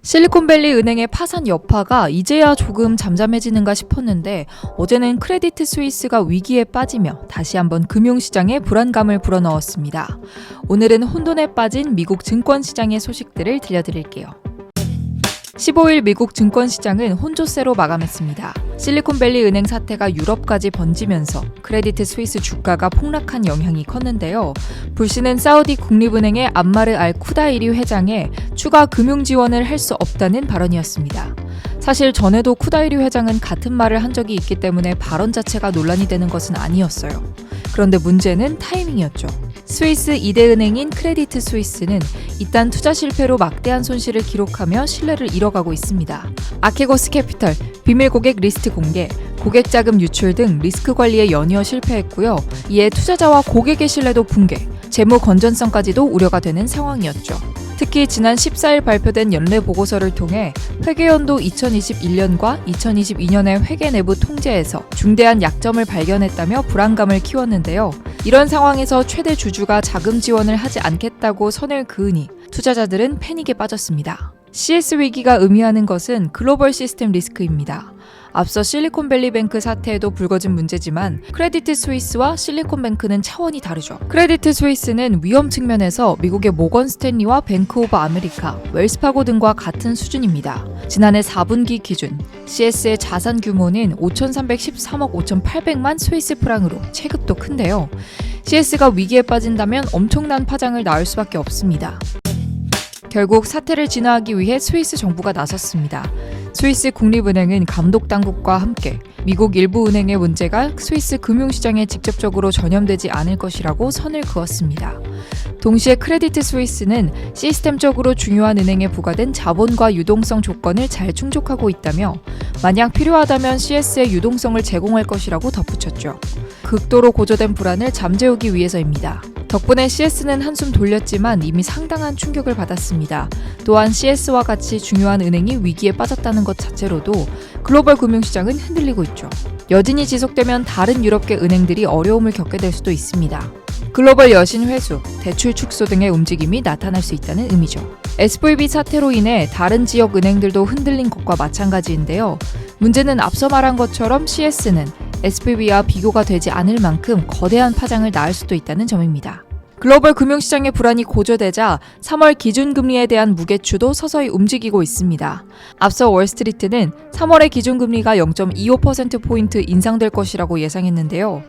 실리콘밸리 은행의 파산 여파가 이제야 조금 잠잠해지는가 싶었는데 어제는 크레디트 스위스가 위기에 빠지며 다시 한번 금융시장에 불안감을 불어넣었습니다. 오늘은 혼돈에 빠진 미국 증권시장의 소식들을 들려드릴게요. 15일 미국 증권시장은 혼조세로 마감했습니다. 실리콘밸리 은행 사태가 유럽까지 번지면서 크레디트 스위스 주가가 폭락한 영향이 컸는데요. 불씨는 사우디 국립은행의 암마르 알 쿠다이리 회장의 추가 금융 지원을 할 수 없다는 발언이었습니다. 사실 전에도 쿠다이리 회장은 같은 말을 한 적이 있기 때문에 발언 자체가 논란이 되는 것은 아니었어요. 그런데 문제는 타이밍이었죠. 스위스 2대 은행인 크레디트 스위스는 이딴 투자 실패로 막대한 손실을 기록하며 신뢰를 잃어가고 있습니다. 아케고스 캐피털, 비밀 고객 리스트 공개, 고객 자금 유출 등 리스크 관리에 연이어 실패했고요. 이에 투자자와 고객의 신뢰도 붕괴, 재무 건전성까지도 우려가 되는 상황이었죠. 특히 지난 14일 발표된 연례 보고서를 통해 회계연도 2021년과 2022년의 회계 내부 통제에서 중대한 약점을 발견했다며 불안감을 키웠는데요. 이런 상황에서 최대 주주가 자금 지원을 하지 않겠다고 선을 그으니 투자자들은 패닉에 빠졌습니다. CS 위기가 의미하는 것은 글로벌 시스템 리스크입니다. 앞서 실리콘밸리뱅크 사태에도 불거진 문제지만 크레디트 스위스와 실리콘뱅크는 차원이 다르죠. 크레디트 스위스는 위험 측면에서 미국의 모건 스탠리와 뱅크 오브 아메리카, 웰스파고 등과 같은 수준입니다. 지난해 4분기 기준 CS의 자산 규모는 5,313억 5,800만 스위스 프랑으로 체급도 큰데요. CS가 위기에 빠진다면 엄청난 파장을 낳을 수밖에 없습니다. 결국 사태를 진화하기 위해 스위스 정부가 나섰습니다. 스위스 국립은행은 감독당국과 함께 미국 일부 은행의 문제가 스위스 금융시장에 직접적으로 전염되지 않을 것이라고 선을 그었습니다. 동시에 크레디트 스위스는 시스템적으로 중요한 은행에 부과된 자본과 유동성 조건을 잘 충족하고 있다며 만약 필요하다면 CS의 유동성을 제공할 것이라고 덧붙였죠. 극도로 고조된 불안을 잠재우기 위해서입니다. 덕분에 CS는 한숨 돌렸지만 이미 상당한 충격을 받았습니다. 또한 CS와 같이 중요한 은행이 위기에 빠졌다는 것 자체로도 글로벌 금융시장은 흔들리고 있죠. 여진이 지속되면 다른 유럽계 은행들이 어려움을 겪게 될 수도 있습니다. 글로벌 여신 회수, 대출 축소 등의 움직임이 나타날 수 있다는 의미죠. SVB 사태로 인해 다른 지역 은행들도 흔들린 것과 마찬가지인데요. 문제는 앞서 말한 것처럼 CS는 SVB와 비교가 되지 않을 만큼 거대한 파장을 낳을 수도 있다는 점입니다. 글로벌 금융시장의 불안이 고조되자 3월 기준금리에 대한 무게추도 서서히 움직이고 있습니다. 앞서 월스트리트는 3월의 기준금리가 0.25%포인트 인상될 것이라고 예상했는데요.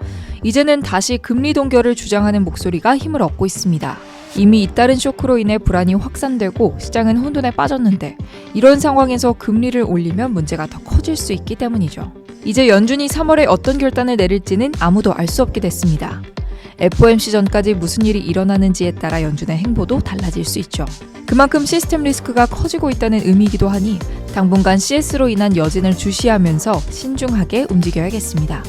이제는 다시 금리 동결을 주장하는 목소리가 힘을 얻고 있습니다. 이미 잇따른 쇼크로 인해 불안이 확산되고 시장은 혼돈에 빠졌는데 이런 상황에서 금리를 올리면 문제가 더 커질 수 있기 때문이죠. 이제 연준이 3월에 어떤 결단을 내릴지는 아무도 알 수 없게 됐습니다. FOMC 전까지 무슨 일이 일어나는지에 따라 연준의 행보도 달라질 수 있죠. 그만큼 시스템 리스크가 커지고 있다는 의미이기도 하니 당분간 CS로 인한 여진을 주시하면서 신중하게 움직여야겠습니다.